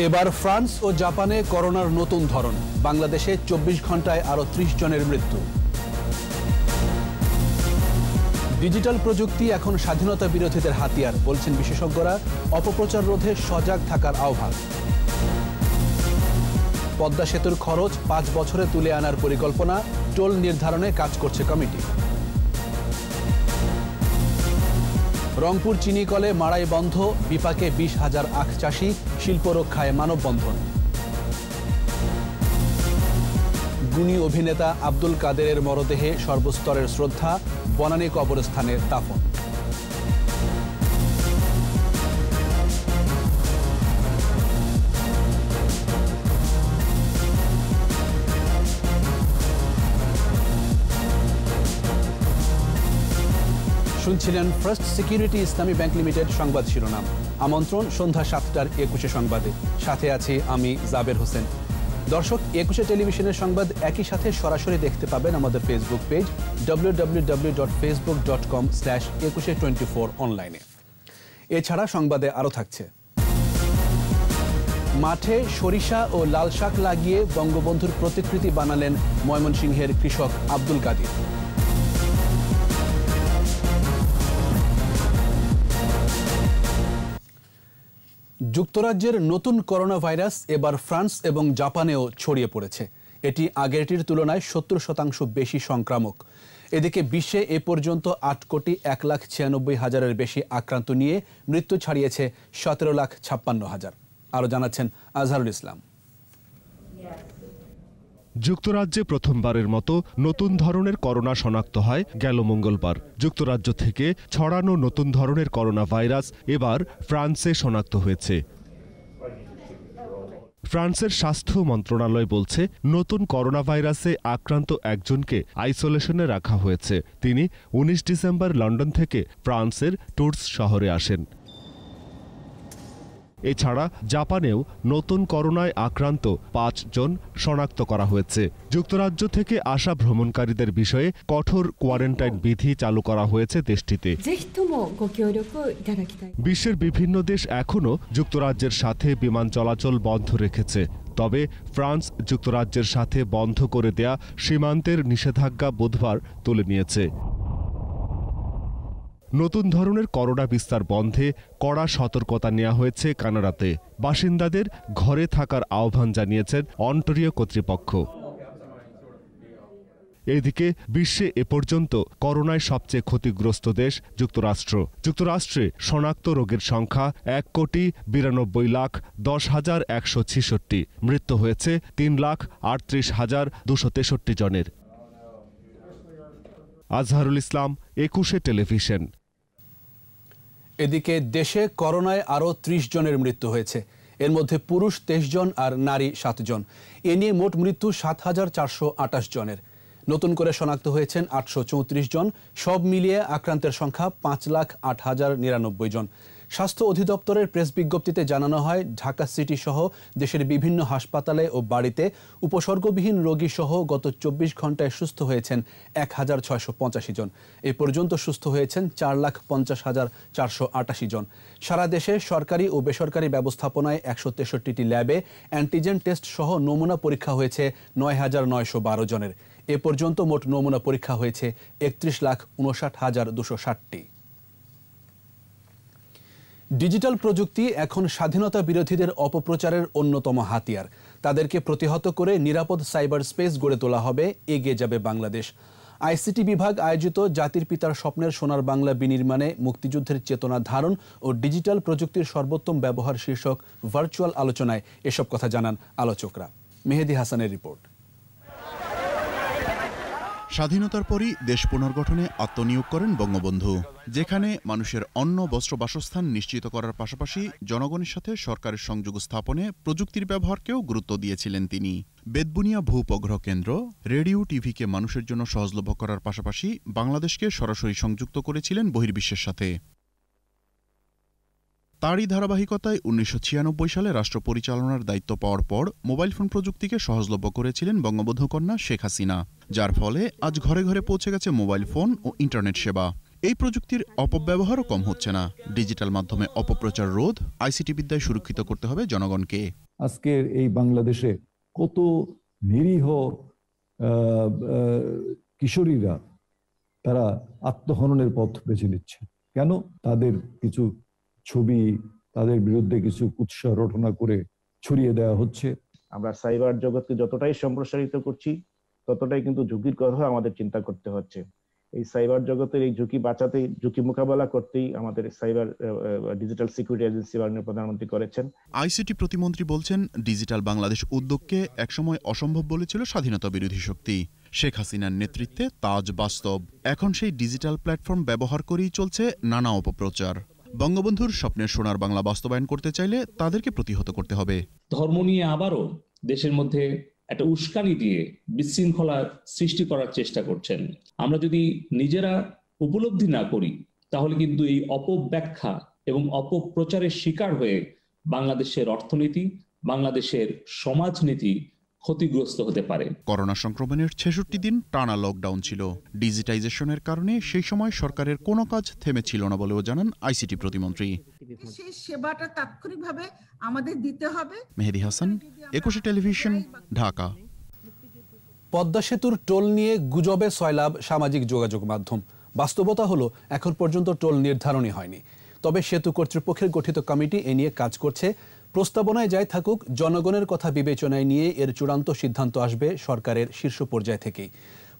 এবার ফ্রান্স ও জাপানে করোনার নতুন ধরন, বাংলাদেশে 24 ঘন্টায় আরও 30 জনের মৃত্যু। ডিজিটাল প্রযুক্তি এখন স্বাধীনতা বিরোধীদের হাতিয়ার, বলছেন বিশেষজ্ঞরা। অপপ্রচার রোধে সজাগ থাকার আহ্বান। পদ্মা সেতুর খরচ 5 বছরে তুলে আনার পরিকল্পনা, টোল নির্ধারণে কাজ করছে কমিটি। রংপুর চিনিকলে মাড়াই বন্ধ, বিপাকে 20,000 আখ চাষি, শিল্প রক্ষায় মানববন্ধন। গুণী অভিনেতা আব্দুল কাদেরের মরদেহে সর্বস্তরের শ্রদ্ধা, বনানী কবরস্থানে দাফন। শুনছিলেন ফার্স্ট সিকিউরিটি ইসলামী ব্যাংক লিমিটেড সংবাদ শিরোনাম। আমন্ত্রণ সন্ধ্যা 7টার 21 সংবাদে। সাথে আছি আমি জাবের হোসেন। দর্শক, 21 টেলিভিশনের সংবাদ একই সাথে সরাসরি দেখতে পাবেন আমাদের ফেসবুক পেজ www.facebook.com/2124 অনলাইনে। এছাড়া সংবাদে আরও থাকছে: মাঠে সরিষা ও লাল শাক লাগিয়ে বঙ্গবন্ধুর প্রতিকৃতি বানালেন ময়মনসিংহের কৃষক আব্দুল কাদির। যুক্তরাজ্যের নতুন করোনা ভাইরাস এবার ফ্রান্স এবং জাপানেও ছড়িয়ে পড়েছে। এটি আগেরটির তুলনায় 70% বেশি সংক্রামক। এদিকে বিশ্বে এ পর্যন্ত 8,1,96,000-এর বেশি আক্রান্ত নিয়ে মৃত্যু ছাড়িয়েছে 17,56,000। আরও জানাচ্ছেন আজহারুল ইসলাম। যুক্তরাজ্যে প্রথমবারের মতো নতুন ধরনের করোনা শনাক্ত হয় গেল মঙ্গলবার। যুক্তরাজ্য থেকে ছড়ানো নতুন ধরনের করোনা ভাইরাস এবার ফ্রান্সে শনাক্ত হয়েছে। ফ্রান্সের স্বাস্থ্য মন্ত্রণালয় বলছে, নতুন করোনা ভাইরাসে আক্রান্ত একজনকে আইসোলেশনে রাখা হয়েছে। তিনি 19 ডিসেম্বর লন্ডন থেকে ফ্রান্সের টুর্স শহরে আসেন। এছাড়া জাপানেও নতুন করোনায় আক্রান্ত 5 জন শনাক্ত করা হয়েছে। যুক্তরাজ্য থেকে আসা ভ্রমণকারীদের বিষয়ে কঠোর কোয়ারেন্টাইন বিধি চালু করা হয়েছে দেশটিতে। বিশ্বের বিভিন্ন দেশ এখনও যুক্তরাজ্যের সাথে বিমান চলাচল বন্ধ রেখেছে। তবে ফ্রান্স যুক্তরাজ্যের সাথে বন্ধ করে দেয়া সীমান্তের নিষেধাজ্ঞা বুধবার তুলে নিয়েছে। নতুন ধরনের করোনা বিস্তার বন্ধে কড়া সতর্কতা নেওয়া হয়েছে কানাডাতে। বাসিন্দাদের ঘরে থাকার আহ্বান জানিয়েছেন অন্টারিও কর্তৃপক্ষ। এদিকে বিশ্বে এ পর্যন্ত করোনায় সবচেয়ে ক্ষতিগ্রস্ত দেশ যুক্তরাষ্ট্র। যুক্তরাষ্ট্রে শনাক্ত রোগীর সংখ্যা 1,92,10,166। মৃত্যু হয়েছে 3,38,263 জনের। আজহারুল ইসলাম, 21 টেলিভিশন। এদিকে দেশে করোনায় আরও 30 জনের মৃত্যু হয়েছে। এর মধ্যে পুরুষ 23 জন আর নারী 7 জন। এ নিয়ে মোট মৃত্যু 7,428 জনের। নতুন করে শনাক্ত হয়েছেন 834 জন। সব মিলিয়ে আক্রান্তের সংখ্যা 5,08,099 জন। স্বাস্থ্য অধিদপ্তরের প্রেস বিজ্ঞপ্তিতে জানানো হয়, ঢাকা সিটি সহ দেশের বিভিন্ন হাসপাতালে ও বাড়িতে উপসর্গবিহীন রোগী সহ গত 24 ঘন্টায় সুস্থ হয়েছেন 1,685 জন। এ পর্যন্ত সুস্থ হয়েছেন 4,50,488 জন। সারা দেশে সরকারি ও বেসরকারি ব্যবস্থাপনায় 163টি ল্যাবে অ্যান্টিজেন টেস্ট সহ নমুনা পরীক্ষা হয়েছে 9,912 জনের। এ পর্যন্ত মোট নমুনা পরীক্ষা হয়েছে 31,59,260টি। ডিজিটাল প্রযুক্তি এখন স্বাধীনতা বিরোধীদের অপপ্রচারের অন্যতম হাতিয়ার। তাদেরকে প্রতিহত করে নিরাপদ সাইবার স্পেস গড়ে তোলা হবে, এগিয়ে যাবে বাংলাদেশ। আইসিটি বিভাগ আয়োজিত জাতির পিতার স্বপ্নের সোনার বাংলা বিনির্মাণে মুক্তিযুদ্ধের চেতনা ধারণ ও ডিজিটাল প্রযুক্তির সর্বোত্তম ব্যবহার শীর্ষক ভার্চুয়াল আলোচনায় এসব কথা জানান আলোচকরা। মেহেদি হাসানের রিপোর্ট। স্বাধীনতার পরই দেশ পুনর্গঠনে আত্মনিয়োগ করেন বঙ্গবন্ধু, যেখানে মানুষের অন্ন, বস্ত্র, বাসস্থান নিশ্চিত করার পাশাপাশি জনগণের সাথে সরকারের সংযোগ স্থাপনে প্রযুক্তির ব্যবহারকেও গুরুত্ব দিয়েছিলেন তিনি। বেতবুনিয়া ভূ-উপগ্রহ কেন্দ্র, রেডিও, টিভিকে মানুষের জন্য সহজলভ্য করার পাশাপাশি বাংলাদেশকে সরাসরি সংযুক্ত করেছিলেন বহির্বিশ্বের সাথে। তারই ধারাবাহিকতায় 1996 সালে রাষ্ট্র পরিচালনার দায়িত্ব পাওয়ার পর মোবাইল ফোন প্রযুক্তিকে সহজলভ্য করেছিলেন বঙ্গবন্ধু কন্যা শেখ হাসিনা, যার ফলে আজ ঘরে ঘরে পৌঁছে গেছে মোবাইল ফোন ও ইন্টারনেট সেবা। এই প্রযুক্তির অপব্যবহারও কম হচ্ছে না। ডিজিটাল মাধ্যমে অপপ্রচার রোধ, আইসিটি বিদ্যায় সুরক্ষিত করতে হবে জনগণকে। আজকের এই বাংলাদেশে কত নিরীহ কিশোরীরা তারা আত্মহননের পথ বেছে নিচ্ছে। কেন? তাদের কিছু ছবি, তাদের বিরুদ্ধে কিছু কুৎসা রটনা করে ছড়িয়ে দেওয়া হচ্ছে। আমরা সাইবার জগৎকে যতটাই সম্প্রসারিত করছি ততটাই কিন্তু ঝুঁকির কথা আমাদের চিন্তা করতে হচ্ছে। এই সাইবার জগতের এই ঝুঁকি মোকাবেলা করতেই আমাদের সাইবার ডিজিটাল সিকিউরিটি এজেন্সি মাননীয় প্রধানমন্ত্রী করেছেন। আইসিটি প্রতিমন্ত্রী বলছেন, ডিজিটাল বাংলাদেশ উদ্যোগকে একসময় অসম্ভব বলেছিল স্বাধীনতা বিরোধী শক্তি। শেখ হাসিনার নেতৃত্বে তা আজ বাস্তব। এখন সেই ডিজিটাল প্ল্যাটফর্ম ব্যবহার করেই চলছে নানা অপপ্রচার। বঙ্গবন্ধুর স্বপ্নের সোনার বাংলা বাস্তবায়ন করতে চাইলে তাদেরকে প্রতিহত করতে হবে। ধর্ম নিয়ে আবারও দেশের মধ্যে একটা উস্কানি দিয়ে বিশৃঙ্খলা সৃষ্টি করার চেষ্টা করছেন। আমরা যদি নিজেরা উপলব্ধি না করি তাহলে কিন্তু এই অপব্যাখ্যা এবং অপপ্রচারের শিকার হয়ে বাংলাদেশের অর্থনীতি, বাংলাদেশের সমাজনীতি ক্ষতিগ্রস্ত হতে পারে। করোনা সংক্রমণের ৬৬ দিন টানা লকডাউন ছিল। ডিজিটাইজেশনের কারণে সেই সময় সরকারের কোনো কাজ থেমেছিল না বলেও জানান আইসিটি প্রতিমন্ত্রী। সেই সেবাটা তাৎক্ষণিকভাবে আমাদের দিতে হবে। মেহেদী হাসান, একুশে টেলিভিশন, ঢাকা। পদ্মা সেতুর টোল নিয়ে গুজবে সয়লাব সামাজিক যোগাযোগ মাধ্যম। বাস্তবতা হলো এখন পর্যন্ত টোল নির্ধারণই হয়নি। তবে সেতু কর্তৃপক্ষের গঠিত কমিটি এ নিয়ে কাজ করছে। প্রস্তাবনায় যাই থাকুক, জনগণের কথা বিবেচনায় নিয়ে এর চূড়ান্ত সিদ্ধান্ত আসবে সরকারের শীর্ষ পর্যায় থেকেই।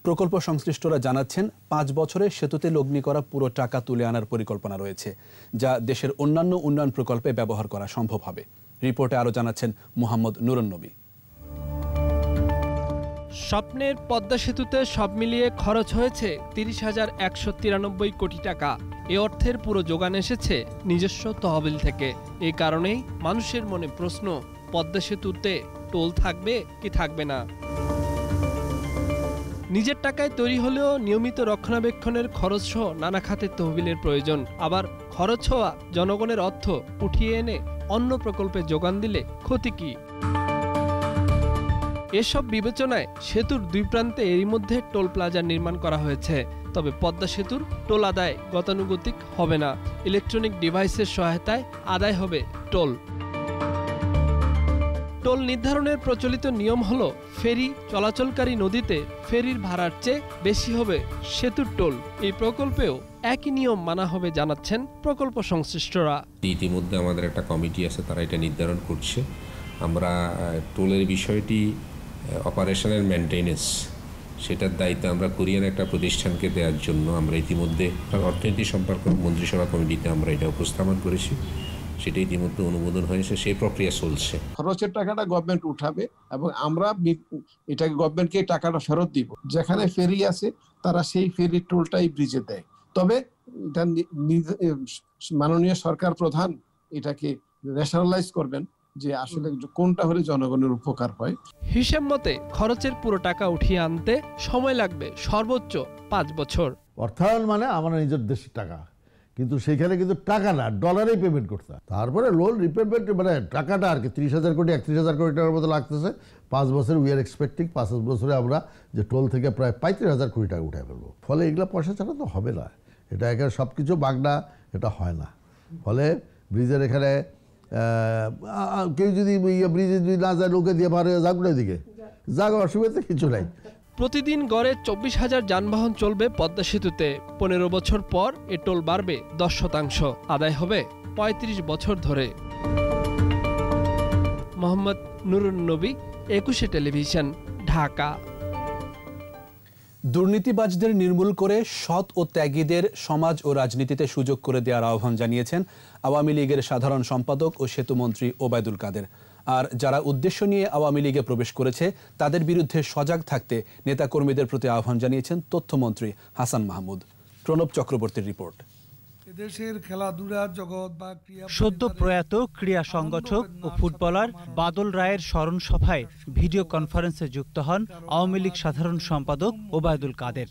প্রকল্প সংশ্লিষ্টরা জানাচ্ছেন, ৫ বছরে সেতুতে লগ্নি করা পুরো টাকা তুলে আনার পরিকল্পনা রয়েছে, যা দেশের অন্যান্য উন্নয়ন প্রকল্পে ব্যবহার করা সম্ভব হবে। রিপোর্টে আরও জানাচ্ছেন মোহাম্মদ নুরুন্নবী। স্বপ্নের পদ্মা সেতুতে সব মিলিয়ে খরচ হয়েছে ৩০,১৯৩ কোটি টাকা। এ অর্থের পুরো যোগান এসেছে নিজস্ব তহবিল থেকে। এই কারণেই মানুষের মনে প্রশ্ন, পদ্মা সেতুতে টোল থাকবে কি থাকবে না। নিজের টাকায় তৈরি হলেও নিয়মিত রক্ষণাবেক্ষণের খরচ সহ নানা খাতের তহবিলের প্রয়োজন। আবার খরচ হওয়া জনগণের অর্থ উঠিয়ে এনে অন্য প্রকল্পে যোগান দিলে ক্ষতি কি? এসব বিবেচনায় সেতুর দুই প্রান্তে এরই মধ্যে টোল প্লাজা নির্মাণ করা হয়েছে। তবে পদ্মা সেতুর টোল আদায় গতানুগতিক হবে না। ইলেকট্রনিক ডিভাইসের সহায়তায় আদায় হবে টোল। টোল নির্ধারণের প্রচলিত নিয়ম হলো, ফেরি চলাচলকারী নদীতে ফেরির ভাড়ার চেয়ে বেশি হবে সেতুর টোল। এই প্রকল্পেও একই নিয়ম মানা হবে জানাচ্ছেন প্রকল্প সংশ্লিষ্টরা। ইতিমধ্যে আমাদের একটা কমিটি আছে, তারা এটা নির্ধারণ করছে। আমরা টোলের বিষয়টি অপারেশনাল মেনটেন্যান্স, সেটার দায়িত্ব আমরা কোরিয়ান একটা প্রতিষ্ঠানকে দেওয়ার জন্য আমরা ইতিমধ্যে অর্থনীতি সম্পর্ক মন্ত্রিসভা কমিটিতে আমরা এটা উপস্থাপন করেছি। সেটা ইতিমধ্যে অনুমোদন হয়েছে, সেই প্রক্রিয়া চলছে। খরচের টাকাটা গভর্নমেন্ট উঠাবে এবং আমরা এটাকে গভর্নমেন্টকে টাকাটা ফেরত দিব। যেখানে ফেরি আছে তারা সেই ফেরির টোলটাই ব্রিজে দেয়। তবে এটা মাননীয় সরকার প্রধান এটাকে ন্যাশনালাইজ করবেন যে আসলে কোনটা হলে জনগণের উপকার হয়। হিসেব মতে খরচের পুরো টাকা উঠিয়ে আনতে সময় লাগবে সর্বোচ্চ ৫ বছর। অর্থায়ন মানে আমার নিজের দেশের টাকা, কিন্তু সেখানে কিন্তু টাকা না, ডলারেই পেমেন্ট করতে হয়। তারপরে লোন রিপেমেন্ট মানে টাকাটা আর কি ৩০,০০০ কোটি ৩১,০০০ কোটি টাকার মতো লাগতেছে। ৫ বছর উই আর এক্সপেক্টিং ৫ বছরে আমরা যে টোল থেকে প্রায় ৩৫,০০০ কোটি টাকা উঠে ফেলবো। ফলে এগুলো পয়সা ছাড়া তো হবে না। এটা এখানে সব কিছু বাগনা, এটা হয় না। ফলে ব্রিজের এখানে কেউ যদি ব্রিজে যদি না যায়, লোকে দিয়ে পার হয়ে যাক না, দিকে যাক, অসুবিধা কিছু নাই। প্রতিদিন গড়ে ২৪,০০০ যানবাহন চলবে পদ্মা সেতুতে। ১৫ বছর পর এ টোল বাড়বে ১০%, আদায় হবে ৩৫ বছর ধরে। মোহাম্মদ নুরুন্নবী, একুশে টেলিভিশন, ঢাকা। দুর্নীতিবাজদের নির্মূল করে সৎ ও ত্যাগীদের সমাজ ও রাজনীতিতে সুযোগ করে দেওয়ার আহ্বান জানিয়েছেন আওয়ামী লীগের সাধারণ সম্পাদক ও সেতুমন্ত্রী ওবায়দুল কাদের। আর যারা উদ্দেশ্য নিয়ে আওয়ামী লীগে প্রবেশ করেছে তাদের বিরুদ্ধে সজাগ থাকতে নেতাকর্মীদের প্রতি আহ্বান জানিয়েছেন তথ্যমন্ত্রী হাসান মাহমুদ। প্রণব চক্রবর্তীর রিপোর্ট। সদ্য প্রয়াত ক্রীড়া সংগঠক ও ফুটবলার বাদল রায়ের স্মরণ সভায় ভিডিও কনফারেন্সে যুক্ত হন আওয়ামী লীগ সাধারণ সম্পাদক ওবায়দুল কাদের।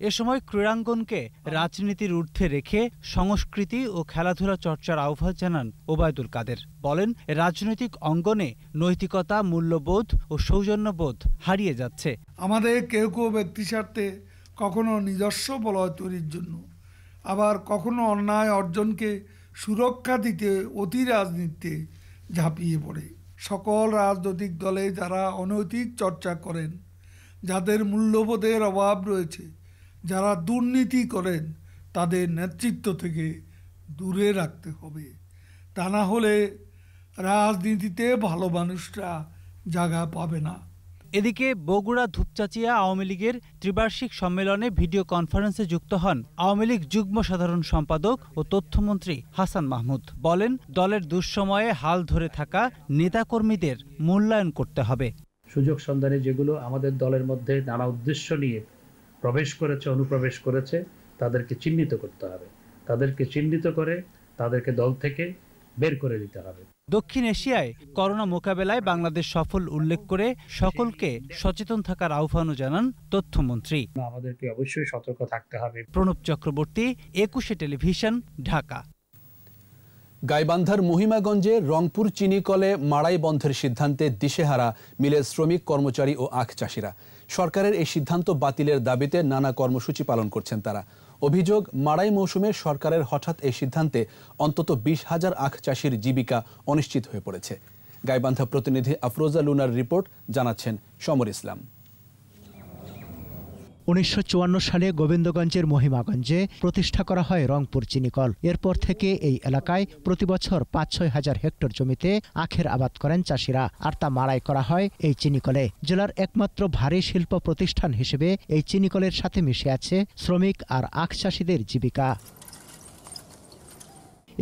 এ সময় ক্রীড়াঙ্গনকে রাজনীতির ঊর্ধ্বে রেখে সংস্কৃতি ও খেলাধুলা চর্চার আহ্বান জানান ওবায়দুল কাদের। বলেন, রাজনৈতিক অঙ্গনে নৈতিকতা, মূল্যবোধ ও সৌজন্যবোধ হারিয়ে যাচ্ছে। আমাদের কেউ কেউ ব্যক্তি স্বার্থে কখনো নিজস্ব বলয় তৈরির জন্য, আবার কখনো অন্যায় অর্জনকে সুরক্ষা দিতে অতি রাজনীতিতে ঝাঁপিয়ে পড়ে। সকল রাজনৈতিক দলে যারা অনৈতিক চর্চা করেন, যাদের মূল্যবোধের অভাব রয়েছে, যারা দুর্নীতি করেন, তাদের নেতৃত্ব থেকে দূরে রাখতে হবে। তা না হলে রাজনীতিতে ভালো মানুষরা জায়গা পাবে না। এদিকে বগুড়া ধূপচাচিয়া আওয়ামী লীগের ত্রিবার্ষিক সম্মেলনে ভিডিও কনফারেন্সে যুক্ত হন আওয়ামী লীগ যুগ্ম সাধারণ সম্পাদক ও তথ্যমন্ত্রী হাসান মাহমুদ। বলেন, দলের দুঃসময়ে হাল ধরে থাকা নেতাকর্মীদের মূল্যায়ন করতে হবে। সুযোগ সন্ধানে যেগুলো আমাদের দলের মধ্যে নানা উদ্দেশ্য নিয়ে প্রবেশ করেছে, অনুপ্রবেশ করেছে, তাদেরকে চিহ্নিত করতে হবে। তাদেরকে চিহ্নিত করে তাদেরকে দল থেকে বের করে দিতে হবে। দক্ষিণ এশিয়ায় করোনা মোকাবেলায় বাংলাদেশ সফল উল্লেখ করে সকলকে সচেতন থাকার আহ্বানও জানান তথ্যমন্ত্রী। আমাদেরকে অবশ্যই সতর্ক থাকতে হবে। প্রণব চক্রবর্তী, 21 টেলিভিশন, ঢাকা। গাইবান্ধার মহিমাগঞ্জে রংপুর চিনি কলে মাড়াই বন্ধের সিদ্ধান্তে দিশেহারা মিলের শ্রমিক, কর্মচারী ও আখ চাষিরা। সরকারের এই সিদ্ধান্ত বাতিলের দাবিতে নানা কর্মসূচি পালন করছেন তারা। অভিযোগ, মাড়াই মৌসুমে সরকারের হঠাৎ এই সিদ্ধান্তে অন্তত 20,000 আখ চাষির জীবিকা অনিশ্চিত হয়ে পড়েছে। গাইবান্ধা প্রতিনিধি আফরোজা লুনার রিপোর্ট, জানাচ্ছেন সমর ইসলাম। 1954 সালে গোবিন্দগঞ্জের মহিমাগঞ্জে প্রতিষ্ঠা করা হয় রংপুর চিনিকল। এরপর থেকে এই এলাকায় প্রতি বছর 5-6 হাজার হেক্টর জমিতে আখের আবাদ করেন চাষিরা, আর তা মাড়াই করা হয় এই চিনিকলে। জেলার একমাত্র ভারী শিল্প প্রতিষ্ঠান হিসেবে এই চিনিকলের সাথে মিশে আছে শ্রমিক আর আখ চাষিদের জীবিকা।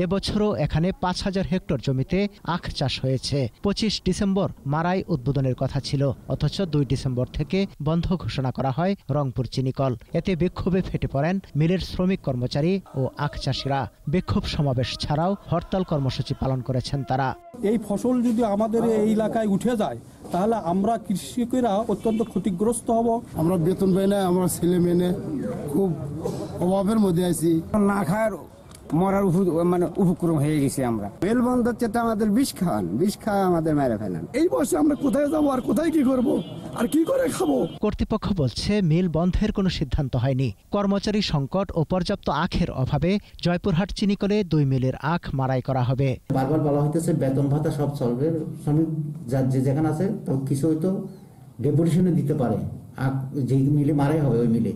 এবছরও এখানে 5,000 হেক্টর জমিতে আখ চাষ হয়েছে। 25 ডিসেম্বর মাড়াই উদ্বোধনের কথা ছিল, অথচ 2 ডিসেম্বর থেকে বন্ধ ঘোষণা করা হয় রংপুর চিনিকল। এতে বিক্ষোভে ফেটে পড়েন মিলের শ্রমিক, কর্মচারী ও আখ চাষিরা। বিক্ষোভ সমাবেশ ছাড়াও হরতাল কর্মসূচি পালন করেছেন তারা। এই ফসল যদি আমাদের এই এলাকায় উঠে যায় তাহলে আমরা কৃষকেরা অত্যন্ত ক্ষতিগ্রস্ত হব। আমরা বেতন পাই না, আমরা ছেলে মেয়ে খুব অভাবের মধ্যে আছি। না খাওয়ার মরার উপক্রম হয়ে গেছি আমরা। মেল বন্ধ হচ্ছে তো আমাদের বিষ খাওয়া আমাদের মেরে ফেলেন। এই বয়সে আমরা কোথায় যাবো আর কোথায় কি করব আর কি করে খাবো? কর্তৃপক্ষ বলছে মিল বন্ধের কোনো সিদ্ধান্ত হয়নি। কর্মচারী সংকট ও পর্যাপ্ত আখের অভাবে জয়পুরহাট চিনিকলে 2 মিলের আখ মাড়াই করা হবে। বারবার বলা হইতেছে বেতন ভাতা সব চলবে, শ্রমিক যে যেখানে আছে কিছু হয়তো ডেপুটেশনে দিতে পারে, আখ যে মিলে মারাই হবে ওই মিলে।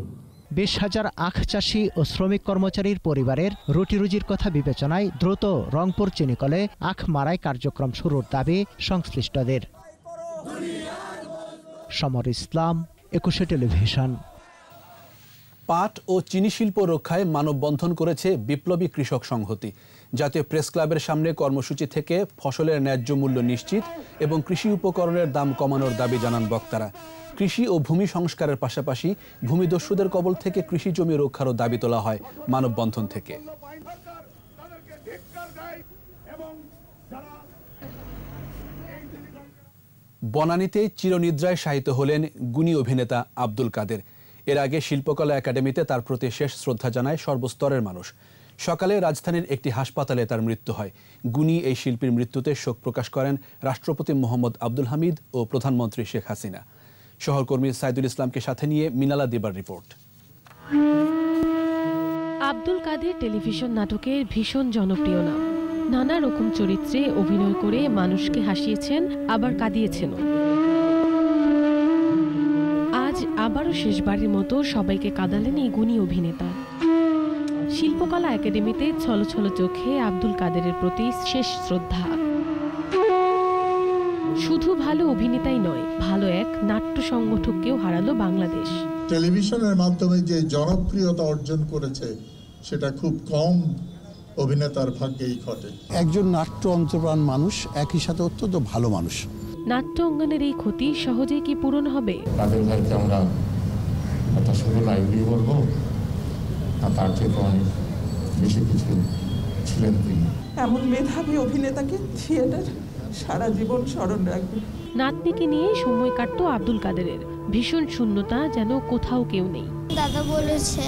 20,000 আখ চাষি ও শ্রমিক কর্মচারীর পরিবারের রুটি রুজির কথা বিবেচনায় দ্রুত রংপুর চিনিকলে আখ মাড়াই কার্যক্রম শুরুর দাবি সংশ্লিষ্টদের। সমর ইসলাম, 21 টেলিভিশন। পাট ও চিনি শিল্প রক্ষায় মানববন্ধন করেছে বিপ্লবী কৃষক সংহতি। জাতীয় প্রেস ক্লাবের সামনে কর্মসূচি থেকে ফসলের ন্যায্য মূল্য নিশ্চিত এবং কৃষি উপকরণের দাম কমানোর দাবি জানান বক্তারা। কৃষি ও ভূমি সংস্কারের পাশাপাশি ভূমিদস্যুদের কবল থেকে কৃষি জমি রক্ষারও দাবি তোলা হয় মানববন্ধন থেকে। বনানীতে চিরনিদ্রায় শায়িত হলেন গুণী অভিনেতা আব্দুল কাদের। এর আগে শিল্পকলা একাডেমিতে তার প্রতি শেষ শ্রদ্ধা জানায় সর্বস্তরের মানুষ। সকালে রাজধানীর একটি হাসপাতালে তার মৃত্যু হয়। গুণী এই শিল্পীর মৃত্যুতে শোক প্রকাশ করেন রাষ্ট্রপতি মোহাম্মদ আব্দুল হামিদ ও প্রধানমন্ত্রী শেখ হাসিনা। সহকর্মী সাইদুল ইসলামকে সাথে নিয়ে মিনালা দিবার রিপোর্ট। আব্দুল কাদের টেলিভিশন নাটকের ভীষণ জনপ্রিয় নাম। নানা রকম চরিত্রে অভিনয় করে মানুষকে হাসিয়েছেন, আবার কাঁদিয়েছেন। আজ আবারও শেষবারের মতো সবাইকে কাঁদালেন এই গুণী অভিনেতা। শিল্পকলা একাডেমিতে ছলছল চোখে আব্দুল কাদেরের প্রতি শেষ শ্রদ্ধা। শুধু ভালো অভিনেতাই নয়, ভালো এক নাট্য সংগঠককেও হারালো বাংলাদেশ। টেলিভিশনের মাধ্যমে যে জনপ্রিয়তা অর্জন করেছে সেটা খুব কম অভিনেতার ভাগ্যেই ঘটে। একজন নাট্য অন্তপ্রাণ মানুষ, একই সাথে অত্যন্ত ভালো মানুষ। নাট্য অঙ্গনের এই ক্ষতি সহজেই কি পূরণ হবে? তাদের ভাইকে আমরা কথা শুনে লাইভলি বলবো, তার থেকে অনেক বেশি কিছু ছিলেন তিনি। এমন মেধাবী অভিনেতাকে থিয়েটার সারা জীবন স্মরণ রাখবে। নাতনিকে নিয়ে সময় কাটতো আব্দুল কাদেরের। ভীষণ শূন্যতা, যেন কোথাও কেউ নেই। দাদা বলেছে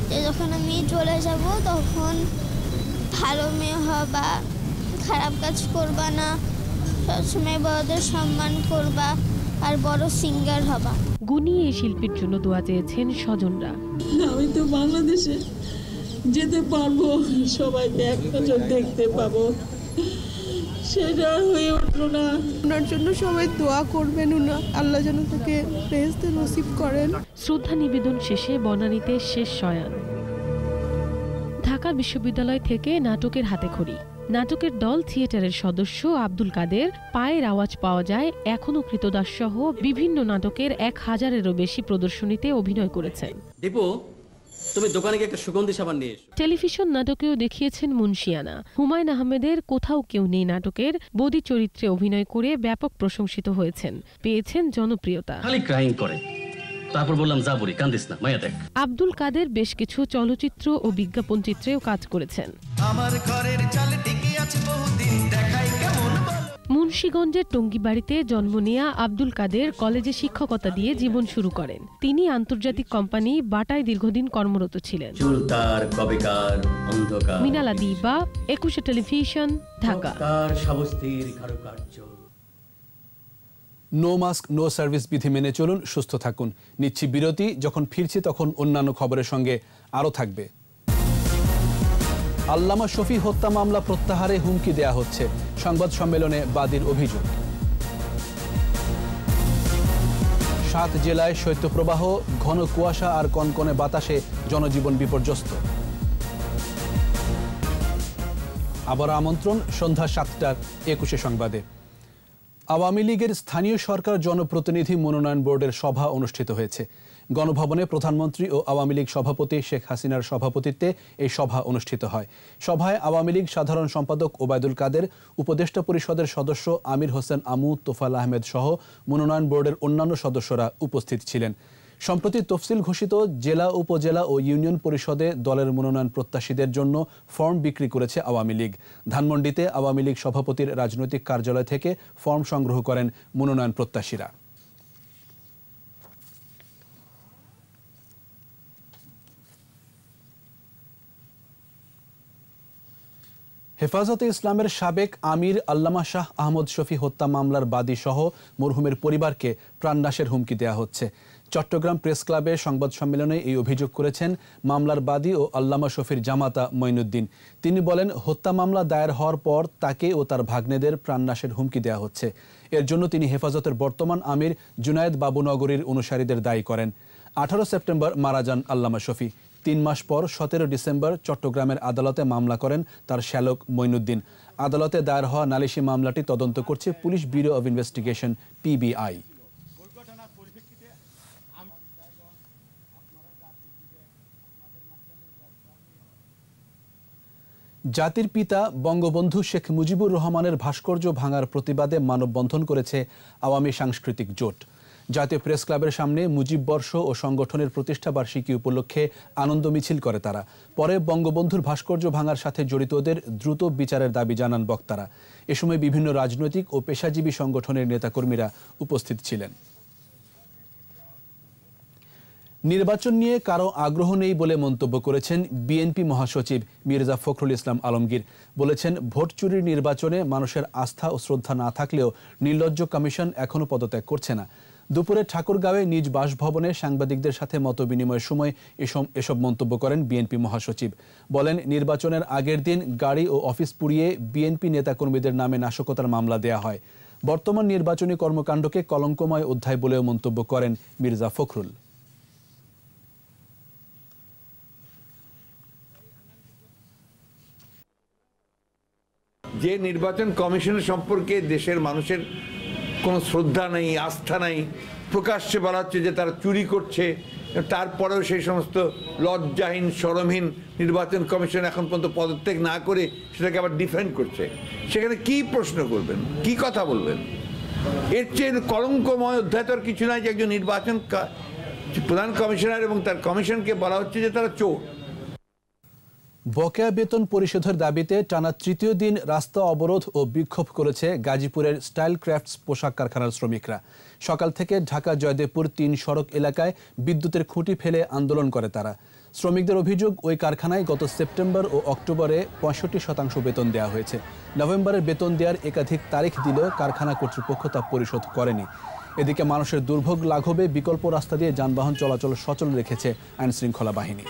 যে যখন আমি চলে যাব তখন ভালো মেয়ে হবা, খারাপ কাজ করবা না, সবসময় বড়দের সম্মান করবা আর বড় সিঙ্গার হবা। গুণী এই শিল্পীর জন্য দোয়া চেয়েছেন স্বজনরা। আমি তো বাংলাদেশে যেতে পারবো, সবাইকে এক নজর দেখতে পাবো, সেটা হয়ে উঠলো না। ওনার জন্য সবাই দোয়া করবেন, আল্লাহ যেন তাকে বেহেশতে নসিব করেন। শ্রদ্ধা নিবেদন শেষে বনানীতে শেষ শয়ান। ঢাকা বিশ্ববিদ্যালয় থেকে নাটকের হাতেখড়ি। নাটকের দল থিয়েটারের সদস্য আব্দুল কাদের পায়ের আওয়াজ পাওয়া যায় এখনো কৃতদাস সহ বিভিন্ন নাটকের 1000-এরও বেশি প্রদর্শনীতে অভিনয় করেছেন। দীপু, তুমি দোকানে গিয়ে একটা সুগন্ধি সাবান নিয়ে এসো। টেলিভিশন নাটকেও দেখিয়েছেন মুন্সিয়ানা। হুমায়ুন আহমেদের কোথাও কেউ নেই নাটকের বদি চরিত্রে অভিনয় করে ব্যাপক প্রশংসিত হয়েছেন, পেয়েছেন জনপ্রিয়তা। খালি ক্রাইং করে, তারপর বললাম যা বলি কান্দিস না, মায়া দেখ। আব্দুল কাদের বেশ কিছু চলচ্চিত্র ও বিজ্ঞাপন চিত্রেও কাজ করেছেন। আমার ঘরের চাল টিকে আছে বহুদিন, দেখাই কেমন। মুন্সিগঞ্জের টঙ্গীবাড়িতে জন্ম নেয়া আব্দুল কাদের কলেজে শিক্ষকতা দিয়ে জীবন শুরু করেন। তিনি আন্তর্জাতিক কোম্পানি বাটায় দীর্ঘদিন কর্মরত ছিলেন। চুলতার কবেকার অন্ধকার। মিনালা দিবা, 21 টেলিভিশন, ঢাকা। তার সাবস্তির কারুকার্য। নো মাস্ক নো সার্ভিস বিধি মেনে চলুন, সুস্থ থাকুন। নিচ্ছি বিরতি, যখন ফিরছি তখন অন্যান্য খবরের সঙ্গে আরও থাকবে। আল্লামা শফি হত্যা মামলা প্রত্যাহারে হুমকি দেয়া হচ্ছে, সংবাদ সম্মেলনে বাদীর অভিযোগ। 7 জেলায় শৈত্যপ্রবাহ, ঘন কুয়াশা আর কনকনে বাতাসে জনজীবন বিপর্যস্ত। আবার আমন্ত্রণ সন্ধ্যা 7টার 21 সংবাদে। আওয়ামী লীগের স্থানীয় সরকার জনপ্রতিনিধি মনোনয়ন বোর্ডের সভা অনুষ্ঠিত হয়েছে। গণভবনে প্রধানমন্ত্রী ও আওয়ামী লীগ সভাপতি শেখ হাসিনার সভাপতিত্বে এই সভা অনুষ্ঠিত হয়। সভায় আওয়ামী লীগ সাধারণ সম্পাদক ওবায়দুল কাদের, উপদেষ্টা পরিষদের সদস্য আমির হোসেন আমু, তোফাল আহমেদ সহ মনোনয়ন বোর্ডের অন্যান্য সদস্যরা উপস্থিত ছিলেন। সম্প্রতি তফসিল ঘোষিত জেলা, উপজেলা ও ইউনিয়ন পরিষদে দলের মনোনয়ন প্রত্যাশীদের জন্য ফর্ম বিক্রি করেছে আওয়ামী লীগ। ধানমন্ডিতে আওয়ামী লীগ সভাপতির রাজনৈতিক কার্যালয় থেকে ফর্ম সংগ্রহ করেন মনোনয়ন প্রত্যাশীরা। হেফাজতে ইসলামের সাবেক আমির আল্লামা শাহ আহমদ শফি হত্যা মামলার বাদী সহ মরহুমের পরিবারকে প্রাণনাশের হুমকি দেওয়া হচ্ছে। চট্টগ্রাম প্রেস ক্লাবে সংবাদ সম্মেলনে এই অভিযোগ করেছেন মামলার বাদী ও আল্লামা শফির জামাতা মঈনুদ্দিন। তিনি বলেন, হত্যা মামলা দায়ের হওয়ার পর তাকে ও তার ভাগ্নেদের প্রাণনাশের হুমকি দেওয়া হচ্ছে। এর জন্য তিনি হেফাজতের বর্তমান আমির জুনায়েদ বাবুনগরীর অনুসারীদের দায়ী করেন। 18 সেপ্টেম্বর মারা যান আল্লামা শফি। 3 মাস পর 17 ডিসেম্বর চট্টগ্রামের আদালতে মামলা করেন তার শ্যালক মঈনুদ্দিন। আদালতে দায়ের হওয়া নালিশি মামলাটি তদন্ত করছে police bureau of investigation, PBI। জাতির পিতা বঙ্গবন্ধু শেখ মুজিবুর রহমানের ভাস্কর্য ভাঙার প্রতিবাদে মানববন্ধন করেছে আওয়ামী সাংস্কৃতিক জোট। জাতীয় প্রেস ক্লাবের সামনে মুজিব বর্ষ ও সংগঠনের প্রতিষ্ঠা বার্ষিকী উপলক্ষে আনন্দ মিছিল করে তারা। পরে বঙ্গবন্ধুর ভাস্কর্য ভাঙার সাথে জড়িতদের দ্রুত বিচারের দাবি জানান বক্তারা। এ সময় বিভিন্ন রাজনৈতিক ও পেশাজীবী সংগঠনের নেতাকর্মীরা উপস্থিত ছিলেন। নির্বাচন নিয়ে কারো আগ্রহ নেই বলে মন্তব্য করেছেন বিএনপি মহাসচিব মির্জা ফখরুল ইসলাম আলমগীর। বলেছেন, ভোট চুরির নির্বাচনে মানুষের আস্থা ও শ্রদ্ধা না থাকলেও নির্লজ্জ কমিশন এখনও পদত্যাগ করছে না। দুপুরে ঠাকুরগাঁওয়ে নিজ বাসভবনে সাংবাদিকদের সাথে মতবিনিময়ের সময় এসব মন্তব্য করেন বিএনপি মহাসচিব। বলেন, নির্বাচনের আগের দিন গাড়ি ও অফিস পুড়িয়ে বিএনপি নেতাকর্মীদের নামে নাশকতার মামলা দেয়া হয়। বর্তমান নির্বাচনী কর্মকাণ্ডকে কলঙ্কময় অধ্যায় বলেও মন্তব্য করেন মির্জা ফখরুল। যে নির্বাচন কমিশনের সম্পর্কে দেশের মানুষের কোনো শ্রদ্ধা নেই, আস্থা নেই, প্রকাশ্যে বলা হচ্ছে যে তারা চুরি করছে, তারপরেও সেই সমস্ত লজ্জাহীন, শরমহীন নির্বাচন কমিশন এখন পর্যন্ত পদত্যাগ না করে সেটাকে আবার ডিফেন্ড করছে। সেখানে কি প্রশ্ন করবেন, কি কথা বলবেন? এর চেয়ে কলঙ্কময় অধ্যায় তো আর কিছু নাই যে একজন নির্বাচন প্রধান কমিশনার এবং তার কমিশনকে বলা হচ্ছে যে তারা চোর। বকেয়া বেতন পরিশোধের দাবিতে টানা তৃতীয় দিন রাস্তা অবরোধ ও বিক্ষোভ করেছে গাজীপুরের স্টাইল ক্রাফটস পোশাক কারখানার শ্রমিকরা। সকাল থেকে ঢাকা জয়দেবপুর 3 সড়ক এলাকায় বিদ্যুতের খুঁটি ফেলে আন্দোলন করে তারা। শ্রমিকদের অভিযোগ, ওই কারখানায় গত সেপ্টেম্বর ও অক্টোবরে 65% বেতন দেওয়া হয়েছে। নভেম্বরের বেতন দেওয়ার একাধিক তারিখ দিলেও কারখানা কর্তৃপক্ষ তা পরিশোধ করেনি। এদিকে মানুষের দুর্ভোগ লাঘবে বিকল্প রাস্তা দিয়ে যানবাহন চলাচল সচল রেখেছে আইনশৃঙ্খলা বাহিনী।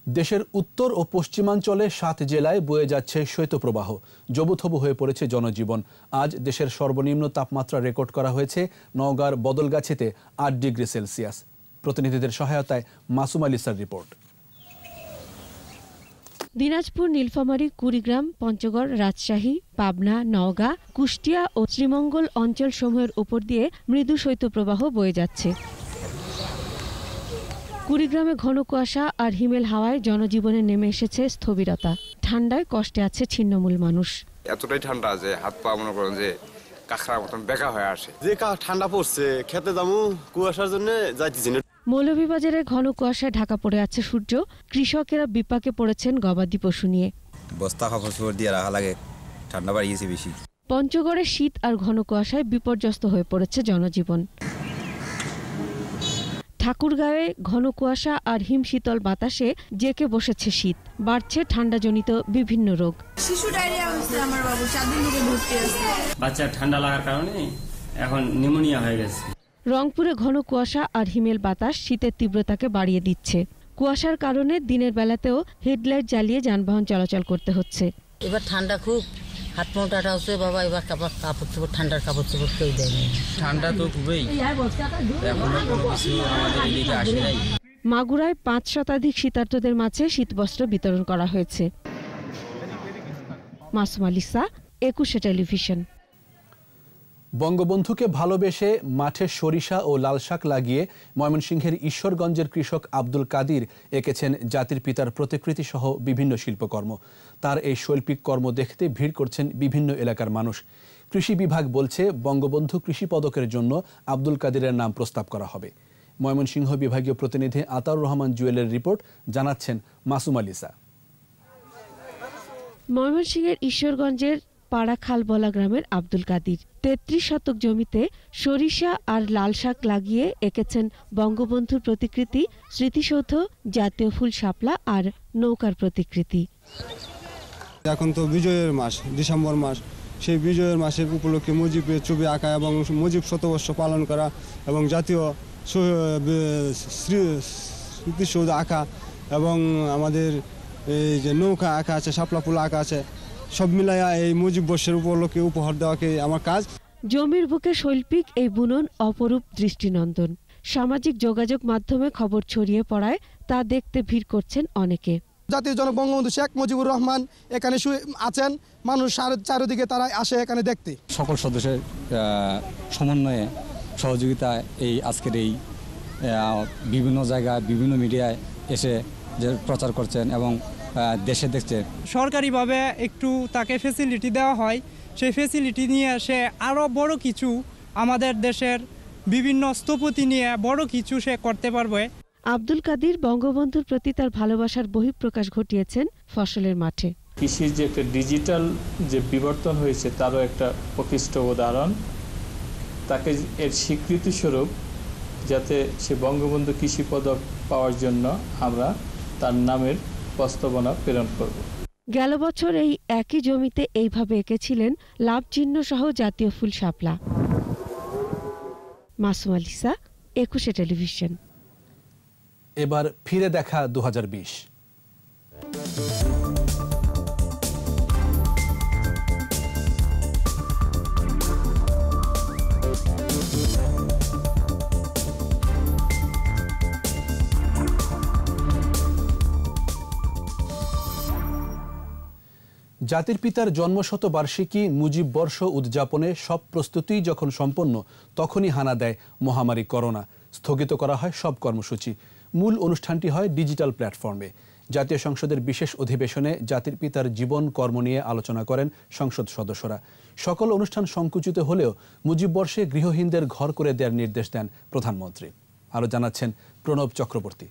দেশের উত্তর ও পশ্চিমাঞ্চলে 7 জেলায় বয়ে যাচ্ছে শৈত্যপ্রবাহ। জবুথবু হয়ে পড়েছে জনজীবন। আজ দেশের সর্বনিম্ন তাপমাত্রা রেকর্ড করা হয়েছে নওগাঁর বদলগাছিতে 8 ডিগ্রি সেলসিয়াস। প্রতিনিধিদের সহায়তায় মাসুম আলিসার রিপোর্ট। দিনাজপুর, নীলফামারী, কুড়িগ্রাম, পঞ্চগড়, রাজশাহী, পাবনা, নওগাঁ, কুষ্টিয়া ও শ্রীমঙ্গল অঞ্চলসমূহের উপর দিয়ে মৃদু শৈত্যপ্রবাহ বয়ে যাচ্ছে। কুড়িগ্রামে ঘন কুয়াশা আর হিমেল হাওয়ায় জনজীবনে নেমে এসেছে স্থবিরতা। ঠান্ডায় কষ্টে আছে ছিন্নমূল মানুষ। এতটাই ঠান্ডা যে হাত পা মনে করেন যে কাঁকড়ার মতন বেকা হয়ে আসে। যে ঠান্ডা পড়ছে খেতে যাবো কুয়াশার জন্য যাইতেছি না। মৌলভীবাজারে ঘন কুয়াশায় ঢাকা পড়ে আছে সূর্য। কৃষকেরা বিপাকে পড়েছেন গবাদি পশু নিয়ে। বস্তা কাপড় দিয়ে রাখা লাগে, ঠান্ডা বাড়িয়েছে বেশি। পঞ্চগড়ে শীত আর ঘন কুয়াশায় বিপর্যস্ত হয়ে পড়েছে জনজীবন। ঠাকুরগাঁওয়ে ঘন কুয়াশা আর হিমশীতল বাতাসে জেকে বসেছে শীত। বাড়ছে ঠান্ডাজনিত বিভিন্ন রোগ। শিশু ডায়রিয়া হচ্ছে আমার বাবু, 4 দিন ধরে ভর্তি আছে। বাচ্চা ঠান্ডা লাগার কারণে এখন নিউমোনিয়া হয়ে গেছে। রংপুরে ঘন কুয়াশা আর হিমেল বাতাস শীতের তীব্রতাকে বাড়িয়ে দিচ্ছে। কুয়াশার কারণে দিনের বেলাতেও হেডলাইট জ্বালিয়ে যানবাহন চলাচল করতে হচ্ছে। এবার ঠান্ডা খুব, হাত মোটাটা হচ্ছে বাবা। এবার কাপড় চোপড়, ঠান্ডার কাপড় চোপড় কেউ দেয়নি। ঠান্ডা তো খুবই, এখনো কোনো কিছু আমাদের এদিকে আসে নাই। মাগুরায় 5 শতাধিক শীতার্তদের মাঝে শীতবস্ত্র বিতরণ করা হয়েছে। মাসুম আলিসা, 21 টেলিভিশন। বঙ্গবন্ধুকে ভালোবেসে মাঠে সরিষা ও লাল শাক লাগিয়ে ময়মনসিংহের ঈশ্বরগঞ্জের কৃষক আব্দুল কাদির এঁকেছেন জাতির পিতার প্রতিকৃতি সহ বিভিন্ন শিল্পকর্ম। তার এই শৈল্পিক কর্ম দেখতে ভিড় করছেন বিভিন্ন এলাকার মানুষ। কৃষি বিভাগ বলছে বঙ্গবন্ধু কৃষি পদকের জন্য আব্দুল কাদিরের নাম প্রস্তাব করা হবে। ময়মনসিংহ বিভাগীয় প্রতিনিধি আতাউর রহমান জুয়েলের রিপোর্ট, জানাচ্ছেন মাসুম আলিসা। ময়মনসিংহের ঈশ্বরগঞ্জের পাড়াখালবলা গ্রামের আব্দুল কাদির 33 শতক জমিতে সরিষা আর লাল শাক লাগিয়ে এঁকেছেন বঙ্গবন্ধুর প্রতিকৃতি, স্মৃতিসৌধ, জাতীয় ফুল শাপলা আর নৌকার প্রতিকৃতি। এখন তো বিজয়ের মাস, ডিসেম্বর মাস। সেই বিজয়ের মাসের উপলক্ষে মুজিবের ছবি আঁকা এবং মুজিব শতবর্ষ পালন করা এবং জাতীয় স্মৃতিসৌধ আঁকা এবং আমাদের এই যে নৌকা আঁকা আছে, শাপলা ফুল আঁকা আছে, সব মিলাইয়া এই মুজিব বর্ষের উপলক্ষে উপহার দেওয়াকে আমার কাজ। জমির বুকে শৈল্পিক এই বুনন অপরূপ দৃষ্টিনন্দন। সামাজিক যোগাযোগ মাধ্যমে খবর ছড়িয়ে পড়ায় তা দেখতে ভিড় করছেন অনেকে। জাতীয় জনক বঙ্গবন্ধু শেখ মুজিবুর রহমান এখানে আছেন, মানুষ চারিদিকে তারা আসে এখানে দেখতে। সকল সদস্যের সমন্বয়ে সহযোগিতায় এই আজকের এই বিভিন্ন জায়গায় বিভিন্ন মিডিয়ায় এসে যে প্রচার করছেন এবং দেশে দেখছে। সরকারিভাবে একটু তাকে ফেসিলিটি দেওয়া হয়, সেই ফেসিলিটি নিয়ে সে আরও বড় কিছু আমাদের দেশের বিভিন্ন স্থপতি নিয়ে বড় কিছু সে করতে পারবে। আব্দুল কাদির বঙ্গবন্ধুর প্রতি তার ভালোবাসার বহিঃপ্রকাশ ঘটিয়েছেন ফসলের মাঠে। কৃষির যে একটা ডিজিটাল যে বিবর্তন হয়েছে তারও একটা প্রকৃষ্ট উদাহরণ। তাকে এর স্বীকৃতি স্বরূপ যাতে সে বঙ্গবন্ধু কৃষি পদক পাওয়ার জন্য আমরা তার নামের প্রস্তাবনা প্রেরণ করব। গেল বছর এই একই জমিতে এইভাবে এঁকেছিলেন লাভ চিহ্ন সহ জাতীয় ফুল শাপলা। মাসুম আলিসা, 21 টেলিভিশন। এবার ফিরে দেখা 2020। জাতির পিতার জন্মশতবার্ষিকী মুজিব বর্ষ উদযাপনে সব প্রস্তুতি যখন সম্পন্ন, তখনই হানা দেয় মহামারী করোনা। স্থগিত করা হয় সব কর্মসূচি। মূল অনুষ্ঠানটি হয় ডিজিটাল প্ল্যাটফর্মে। জাতীয় সংসদের বিশেষ অধিবেশনে জাতির পিতার জীবন কর্ম নিয়ে আলোচনা করেন সংসদ সদস্যরা। সকল অনুষ্ঠান সংকুচিত হলেও মুজিব বর্ষে গৃহহীনদের ঘর করে দেওয়ার নির্দেশ দেন প্রধানমন্ত্রী। আরও জানাচ্ছেন প্রণব চক্রবর্তী।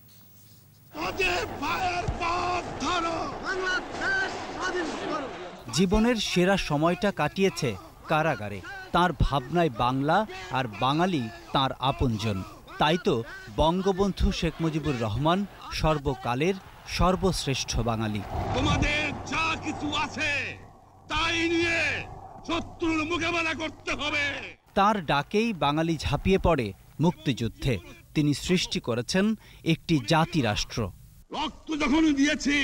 জীবনের সেরা সময়টা কাটিয়েছে কারাগারে। তার ভাবনায় বাংলা আর বাঙালি তার আপনজন। তাই তো বঙ্গবন্ধু শেখ মুজিবুর রহমান সর্বকালের সর্বশ্রেষ্ঠ বাঙালি। তোমাদের যা কিছু আছে তাই নিয়ে শত্রুর মোকাবেলা করতে হবে। তার ডাকেই বাঙালি ঝাঁপিয়ে পড়ে মুক্তিযুদ্ধে। তিনি সৃষ্টি করেছেন একটি জাতি রাষ্ট্র। রক্ত যখন দিয়েছি,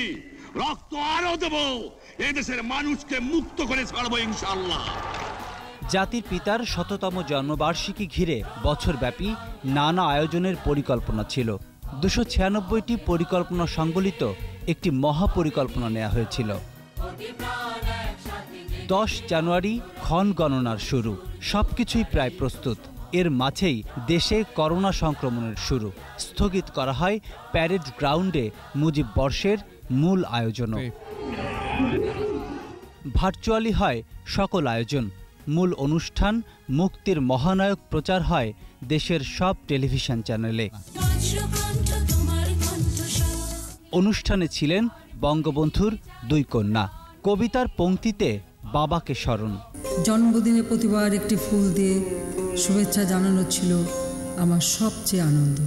রক্ত আরো দেব, এদেশের মানুষকে মুক্ত করে ছাড়বো ইনশাআল্লাহ। জাতির পিতার ১০০তম জন্মবার্ষিকী ঘিরে বছরব্যাপী নানা আয়োজনের পরিকল্পনা ছিল। ২৯৬টি পরিকল্পনা সংবলিত একটি মহাপরিকল্পনা নেওয়া হয়েছিল। ১০ জানুয়ারি ক্ষণ গণনার শুরু, সবকিছুই প্রায় প্রস্তুত। এর মাঝেই দেশে করোনা সংক্রমণের শুরু। স্থগিত করা হয় প্যারেড গ্রাউন্ডে মুজিব বর্ষের মূল আয়োজনও। ভার্চুয়ালি হয় সকল আয়োজন। মূল অনুষ্ঠান মুক্তির মহানায়ক প্রচার হয় দেশের সব টেলিভিশন চ্যানেলে। অনুষ্ঠানে ছিলেন বঙ্গবন্ধুর ২ কন্যা। কবিতার পংক্তিতে বাবাকে স্মরণ। জন্মদিনে প্রতিবার একটি ফুল দিয়ে শুভেচ্ছা জানানো ছিল আমার সবচেয়ে আনন্দ।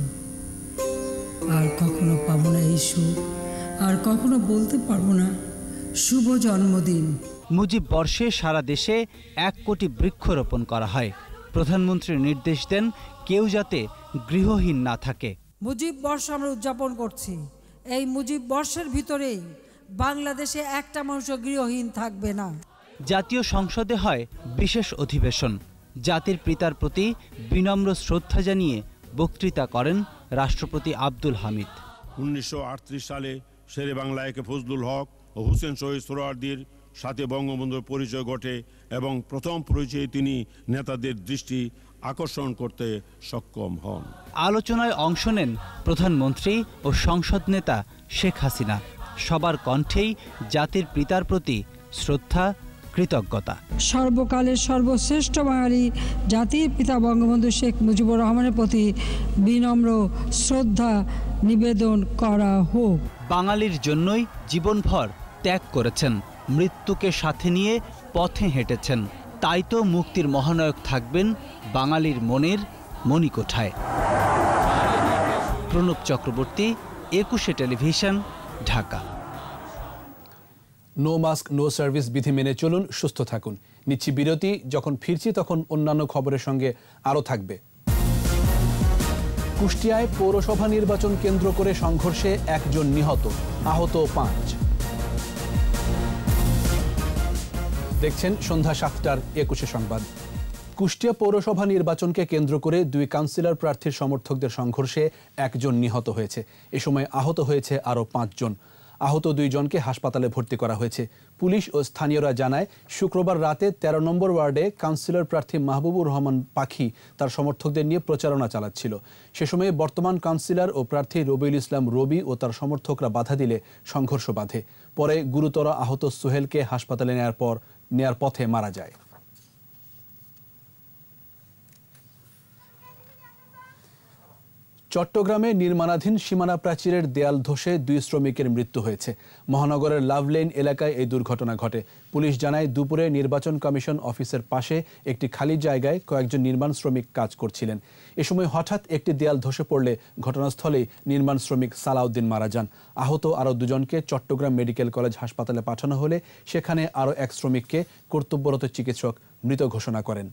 আর কখনো পাবো না এই সুখ, আর কখনো বলতে পারবো না শুভ জন্মদিন। মুজিব বর্ষে সারা দেশে ১ কোটি বৃক্ষরোপণ করা হয়। প্রধানমন্ত্রী নির্দেশ দেন কেউ যাতে গৃহহীন না থাকে। মুজিব বর্ষ আমরা উদযাপন করছি। এই মুজিব বর্ষের ভিতরেই বাংলাদেশে একটা মানুষও গৃহহীন থাকবে না। জাতীয় সংসদে হয় বিশেষ অধিবেশন। জাতির পিতার প্রতি বিনম্র শ্রদ্ধা জানিয়ে বক্তৃতা করেন রাষ্ট্রপতি আব্দুল হামিদ। 1938 সালে শেরে বাংলা একে ফজলুল হক ও হুসেন শহীদ সোহরাওয়ার্দীর সাথে বঙ্গবন্ধুর পরিচয় ঘটে এবং প্রথম পরিচয়ে তিনি নেতাদের দৃষ্টি আকর্ষণ করতে সক্ষম হন। আলোচনায় অংশ নেন প্রধানমন্ত্রী ও সংসদ নেতা শেখ হাসিনা। সবার কণ্ঠেই জাতির পিতার প্রতি শ্রদ্ধা, কৃতজ্ঞতা। সর্বকালের সর্বশ্রেষ্ঠ বাঙালি জাতির পিতা বঙ্গবন্ধু শেখ মুজিবুর রহমানের প্রতি বিনম্র শ্রদ্ধা নিবেদন করা হোক। বাঙালির জন্যই জীবনভর ত্যাগ করেছেন, মৃত্যুকে সাথে নিয়ে পথে হেঁটেছেন। তাই তো মুক্তির মহানায়ক থাকবেন বাঙালির মনের মণিকোঠায়। প্রণব চক্রবর্তী, ২১শে television, Dhaka. No mask no service বিধি মেনে চলুন, সুস্থ থাকুন। নিচ্ছি বিরতি, যখন ফিরছি তখন অন্যান্য খবরের সঙ্গে আরও থাকবে। কুষ্টিয়ায় পৌরসভা নির্বাচন কেন্দ্র করে সংঘর্ষে ১ জন নিহত, আহত ৫। দেখছেন সন্ধ্যা ৭টার ২১শে সংবাদ। কুষ্টিয়া পৌরসভা নির্বাচনকে কেন্দ্র করে ২ কাউন্সিলর প্রার্থীর সমর্থকদের সংঘর্ষে ১ জন নিহত হয়েছে। এ সময় আহত হয়েছে আরও ৫ জন। আহত ২ জনকে হাসপাতালে ভর্তি করা হয়েছে। পুলিশ ও স্থানীয়রা জানায়, শুক্রবার রাতে ১৩ নম্বর ওয়ার্ডে কাউন্সিলর প্রার্থী মাহবুবুর রহমান পাখি তার সমর্থকদের নিয়ে প্রচারণা চালাচ্ছিল। সে সময়ে বর্তমান কাউন্সিলর ও প্রার্থী রবিউল ইসলাম রবি ও তার সমর্থকরা বাধা দিলে সংঘর্ষ বাধে। পরে গুরুতর আহত সোহেলকে হাসপাতালে নেয়ার পথে মারা যায়। চট্টগ্রামে নির্মাণাধীন সীমানা প্রাচীরের দেয়াল ধসে ২ শ্রমিকের মৃত্যু হয়েছে। মহানগরের লাভলেন এলাকায় এই দুর্ঘটনা ঘটে। পুলিশ জানায়, দুপুরে নির্বাচন কমিশন অফিসের পাশে একটি খালি জায়গায় কয়েকজন নির্মাণ শ্রমিক কাজ করছিলেন। এ সময় হঠাৎ একটি দেয়াল ধসে পড়লে ঘটনাস্থলেই নির্মাণ শ্রমিক সালাউদ্দিন মারা যান। আহত আরও ২ জনকে চট্টগ্রাম মেডিকেল কলেজ হাসপাতালে পাঠানো হলে সেখানে আরও ১ শ্রমিককে কর্তব্যরত চিকিৎসক মৃত ঘোষণা করেন।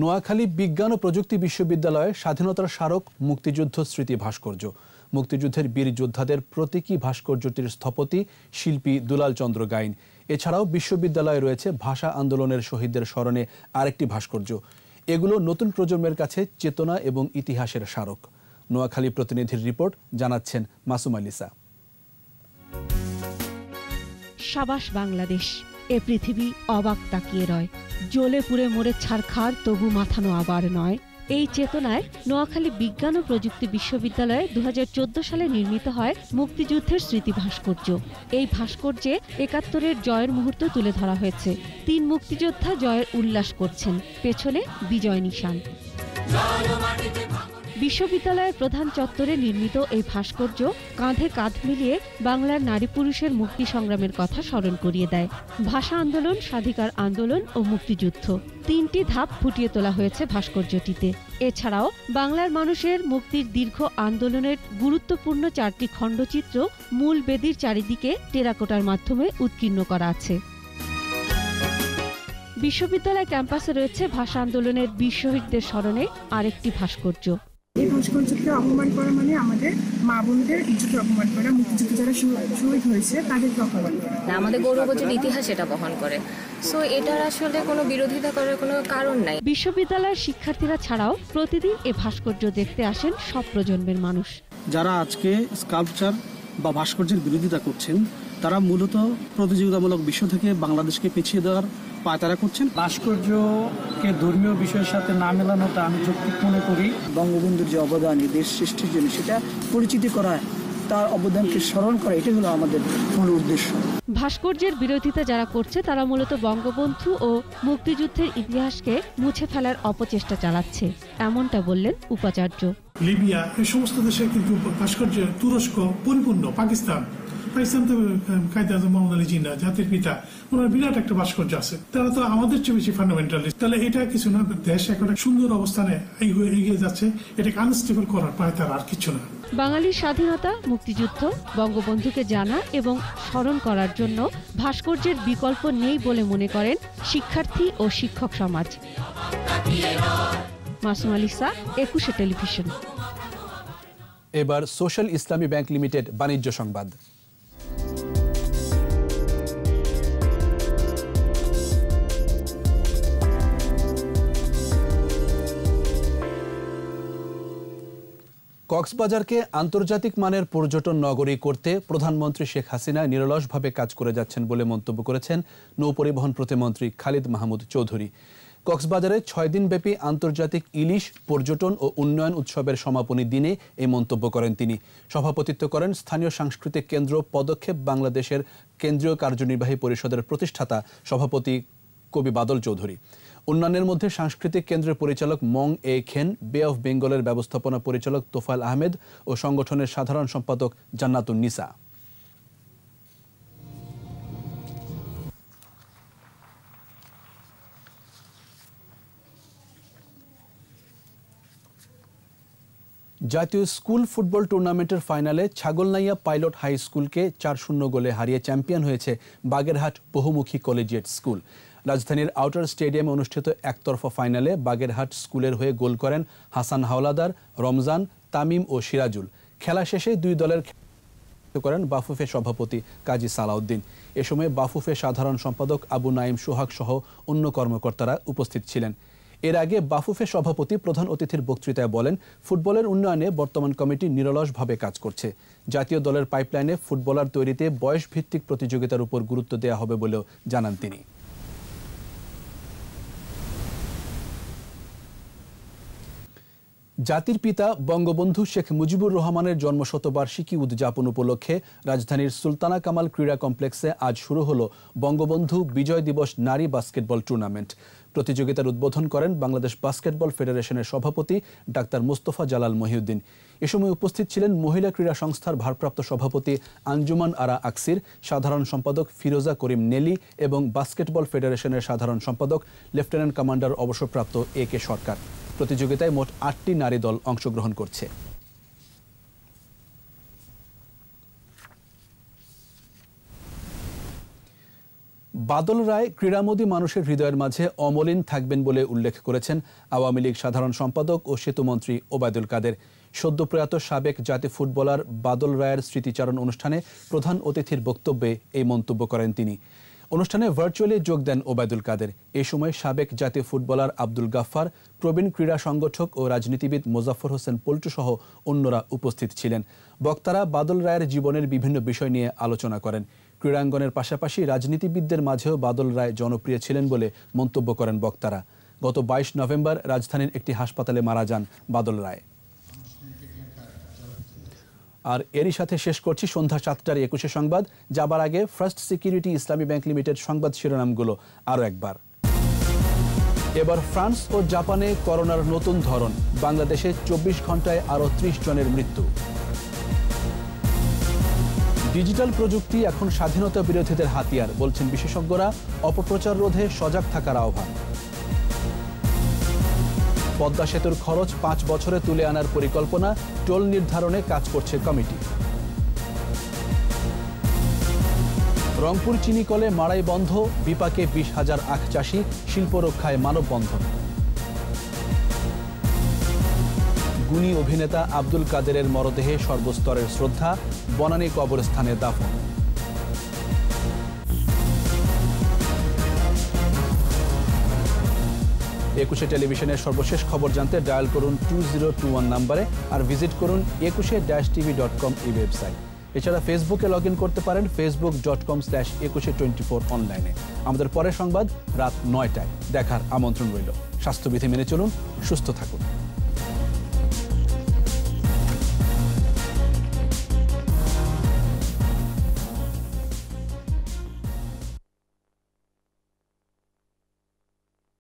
নোয়াখালী বিজ্ঞান ও প্রযুক্তি বিশ্ববিদ্যালয়ে স্বাধীনতার স্মারক মুক্তিযুদ্ধ স্মৃতি ভাস্কর্য। মুক্তিযুদ্ধের বীর যোদ্ধাদের প্রতীকী ভাস্কর্যটির স্থপতি শিল্পী দুলাল চন্দ্র গাইন। এছাড়াও বিশ্ববিদ্যালয়ে রয়েছে ভাষা আন্দোলনের শহীদদের স্মরণে আরেকটি ভাস্কর্য। এগুলো নতুন প্রজন্মের কাছে চেতনা এবং ইতিহাসের স্মারক। নোয়াখালী প্রতিনিধির রিপোর্ট, জানাচ্ছেন মাসুম আলিসা। সাবাস বাংলাদেশ, এ পৃথিবী অবাক তাকিয়ে রয়। জ্বলে পুড়ে মরে ছারখার, তবু মাথানো আবার নয়। এই চেতনায় নোয়াখালী বিজ্ঞান ও প্রযুক্তি বিশ্ববিদ্যালয়ে ২০১৪ সালে নির্মিত হয় মুক্তিযুদ্ধের স্মৃতি ভাস্কর্য। এই ভাস্কর্যে ৭১-এর জয়ের মুহূর্ত তুলে ধরা হয়েছে। ৩ মুক্তিযোদ্ধা জয়ের উল্লাস করছেন, পেছনে বিজয় নিশান। বিশ্ববিদ্যালয়ের প্রধান চত্বরে নির্মিত এই ভাস্কর্য কাঁধে কাঁধ মিলিয়ে বাংলার নারী পুরুষের মুক্তি সংগ্রামের কথা স্মরণ করিয়ে দেয়। ভাষা আন্দোলন, স্বাধিকার আন্দোলন ও মুক্তিযুদ্ধ, ৩টি ধাপ ফুটিয়ে তোলা হয়েছে ভাস্কর্যটিতে। এছাড়াও বাংলার মানুষের মুক্তির দীর্ঘ আন্দোলনের গুরুত্বপূর্ণ 4টি খণ্ডচিত্র মূল বেদির চারিদিকে টেরাকোটার মাধ্যমে উৎকীর্ণ করা আছে। বিশ্ববিদ্যালয় ক্যাম্পাসে রয়েছে ভাষা আন্দোলনের বীর শহীদদের স্মরণে আরেকটি ভাস্কর্য। এই ভাস্কর্যকে অপমান করা মানে আমাদের মা বোনদের ইজ্জতের অপমান করা, মুক্তিযুদ্ধে যারা শহীদ হয়েছে তাদেরকে অপমান করা। আমাদের গৌরবোজ্জ্বল ইতিহাস এটা বহন করে, সো এটার আসলে কোনো বিরোধিতা করার কোনো কারণ নাই। বিশ্ববিদ্যালয়ের শিক্ষার্থীরা ছাড়াও প্রতিদিন এ ভাস্কর্য দেখতে আসেন সব প্রজন্মের মানুষ। যারা আজকে স্কাল্পচার বা ভাস্কর্যের বিরোধিতা করছেন তারা মূলত প্রতিযোগিতামূলক বিষয় থেকে বাংলাদেশকে পিছিয়ে দেওয়ার পায়তারা করছেন। ভাস্কর্যকে ধর্মীয় বিষয়ের সাথে না মেলানোটা আমি যৌক্তিক মনে করি। বঙ্গবন্ধুর যে অবদান দেশ সৃষ্টির জন্য সেটা পরিচিতি করা, তার অবদানকে স্মরণ করা, এটাই হলো আমাদের মূল উদ্দেশ্য। ভাস্কর্যের বিরোধিতা যারা করছে তারা মূলত বঙ্গবন্ধু ও মুক্তিযুদ্ধের ইতিহাসকে মুছে ফেলার অপচেষ্টা চালাচ্ছে, এমনটা বললেন উপাচার্য। লিবিয়া এই সমস্ত দেশে কিন্তু ভাস্কর্য, তুরস্ক পরিপূর্ণ, পাকিস্তান তো কায়েদ আজম মোহাম্মদ আলী জিন্নাহ জাতির পিতা, ওনার বিরাট একটা ভাস্কর্য আছে। তারা তো আমাদের চেয়ে বেশি ফান্ডামেন্টালিস্ট। তাহলে এটা কিছু না, দেশ একটা সুন্দর অবস্থানে এগিয়ে যাচ্ছে, এটাকে আনস্টেবল করার পায় তার আর কিছু না। বাঙালির স্বাধীনতা, মুক্তিযুদ্ধ, বঙ্গবন্ধুকে জানা এবং স্মরণ করার জন্য ভাস্কর্যের বিকল্প নেই বলে মনে করেন শিক্ষার্থী ও শিক্ষক সমাজ। মাসুম আলিসা, 21 টেলিভিশন। এবার সোশ্যাল ইসলামী ব্যাংক লিমিটেড বাণিজ্য সংবাদ। কক্সবাজারকে আন্তর্জাতিক মানের পর্যটন নগরী করতে প্রধানমন্ত্রী শেখ হাসিনা নিরলসভাবে কাজ করে যাচ্ছেন বলে মন্তব্য করেছেন নৌপরিবহন প্রতিমন্ত্রী খালিদ মাহমুদ চৌধুরী। কক্সবাজারে 6 দিনব্যাপী আন্তর্জাতিক ইলিশ পর্যটন ও উন্নয়ন উৎসবের সমাপনী দিনে এই মন্তব্য করেন তিনি। সভাপতিত্ব করেন স্থানীয় সাংস্কৃতিক কেন্দ্র পদক্ষেপ বাংলাদেশের কেন্দ্রীয় কার্যনির্বাহী পরিষদের প্রতিষ্ঠাতা সভাপতি কবি বাদল চৌধুরী। উন্নয়নের মধ্যে সাংস্কৃতিক কেন্দ্রের পরিচালক মং এ খেন, বে অফ বেঙ্গলের ব্যবস্থাপনা পরিচালক তোফায়েল আহমেদ ও সংগঠনের সাধারণ সম্পাদক জান্নাতুন নিসা। জাতীয় স্কুল ফুটবল টুর্নামেন্টের ফাইনালে ছাগলনাইয়া পাইলট হাই স্কুলকে 4-0 গোলে হারিয়ে চ্যাম্পিয়ন হয়েছে বাগেরহাট বহুমুখী কলেজিয়েট স্কুল। রাজধানীর আউটার স্টেডিয়ামে অনুষ্ঠিত একতরফা ফাইনালে বাগেরহাট স্কুলের হয়ে গোল করেন হাসান হাওলাদার, রমজান, তামিম ও সিরাজুল। খেলা শেষে দুই দলের করেন বাফুফে সভাপতি কাজী সালাউদ্দিন। এ সময় বাফুফে সাধারণ সম্পাদক আবু নাইম সোহাগ সহ অন্য কর্মকর্তারা উপস্থিত ছিলেন। এর আগে বাফুফে সভাপতি প্রধান অতিথির বক্তৃতায় বলেন, ফুটবলের উন্নয়নে বর্তমান কমিটি নিরলসভাবে কাজ করছে। জাতীয় দলের পাইপলাইনে ফুটবলার তৈরিতে বয়সভিত্তিক প্রতিযোগিতার উপর গুরুত্ব দেওয়া হবে বলেও জানান তিনি। জাতির পিতা বঙ্গবন্ধু শেখ মুজিবুর রহমানের জন্মশতবার্ষিকী উদযাপন উপলক্ষে রাজধানীর সুলতানা কামাল ক্রীড়া কমপ্লেক্সে আজ শুরু হলো বঙ্গবন্ধু বিজয় দিবস নারী বাস্কেটবল টুর্নামেন্ট। প্রতিযোগিতার উদ্বোধন করেন বাংলাদেশ বাস্কেটবল ফেডারেশনের সভাপতি ডাক্তার মোস্তফা জালাল মহিউদ্দিন। এ সময় উপস্থিত ছিলেন মহিলা ক্রীড়া সংস্থার ভারপ্রাপ্ত সভাপতি আঞ্জুমান আরা আকসির, সাধারণ সম্পাদক ফিরোজা করিম নেলি এবং বাস্কেটবল ফেডারেশনের সাধারণ সম্পাদক লেফটেন্যান্ট কমান্ডার অবসরপ্রাপ্ত এ কে সরকার। প্রতিযোগিতায় মোট 8টি নারী দল অংশগ্রহণ করছে। বাদল রায় ক্রীড়ামোদী মানুষের হৃদয়ের মাঝে অমলিন থাকবেন বলে উল্লেখ করেছেন আওয়ামী লীগ সাধারণ সম্পাদক ও সেতুমন্ত্রী ওবায়দুল কাদের। সদ্য প্রয়াত সাবেক জাতীয় ফুটবলার বাদল রায়ের স্মৃতিচারণ অনুষ্ঠানে প্রধান অতিথির বক্তব্যে এই মন্তব্য করেন তিনি। অনুষ্ঠানে ভার্চুয়ালি যোগ দেন ওবায়দুল কাদের। এ সময় সাবেক জাতীয় ফুটবলার আব্দুল গাফফার, প্রবীণ ক্রীড়া সংগঠক ও রাজনীতিবিদ মোজাফফর হোসেন পল্টু সহ অন্যরা উপস্থিত ছিলেন। বক্তারা বাদল রায়ের জীবনের বিভিন্ন বিষয় নিয়ে আলোচনা করেন। ক্রীড়াঙ্গনের পাশাপাশি রাজনীতিবিদদের মাঝেও বাদল রায় জনপ্রিয় ছিলেন বলে মন্তব্য করেন বক্তারা। গত 22 নভেম্বর রাজধানীর একটি হাসপাতালে মারা যান বাদল রায়। আর এরই সাথে শেষ করছি সন্ধ্যা 7টার 21 সংবাদ। যাবার আগে ফার্স্ট সিকিউরিটি ইসলামী ব্যাংক লিমিটেড সংবাদ শিরোনামগুলো আরও একবার। এবার ফ্রান্স ও জাপানে করোনার নতুন ধরন, বাংলাদেশে 24 ঘন্টায় আরও 30 জনের মৃত্যু। ডিজিটাল প্রযুক্তি এখন স্বাধীনতা বিরোধীদের হাতিয়ার, বলছেন বিশেষজ্ঞরা। অপপ্রচার রোধে সজাগ থাকার আহ্বান। পদ্মা সেতুর খরচ 5 বছরে তুলে আনার পরিকল্পনা, টোল নির্ধারণে কাজ করছে কমিটি। রংপুর চিনিকলে মাড়াই বন্ধ, বিপাকে 20,000 আখ চাষি, শিল্প রক্ষায় মানববন্ধন। গুণী অভিনেতা আব্দুল কাদেরের মরদেহে সর্বস্তরের শ্রদ্ধা, বনানী কবরস্থানে দাফন। একুশে টেলিভিশনের সর্বশেষ খবর জানতে ডায়াল করুন 2021 নম্বরে আর ভিজিট করুন ekushe-tv.com এই ওয়েবসাইট। এছাড়া ফেসবুকে লগ ইন করতে পারেন facebook.com/ekushe24 অনলাইনে। আমাদের পরের সংবাদ রাত 9টায় দেখার আমন্ত্রণ রইল। স্বাস্থ্যবিধি মেনে চলুন, সুস্থ থাকুন।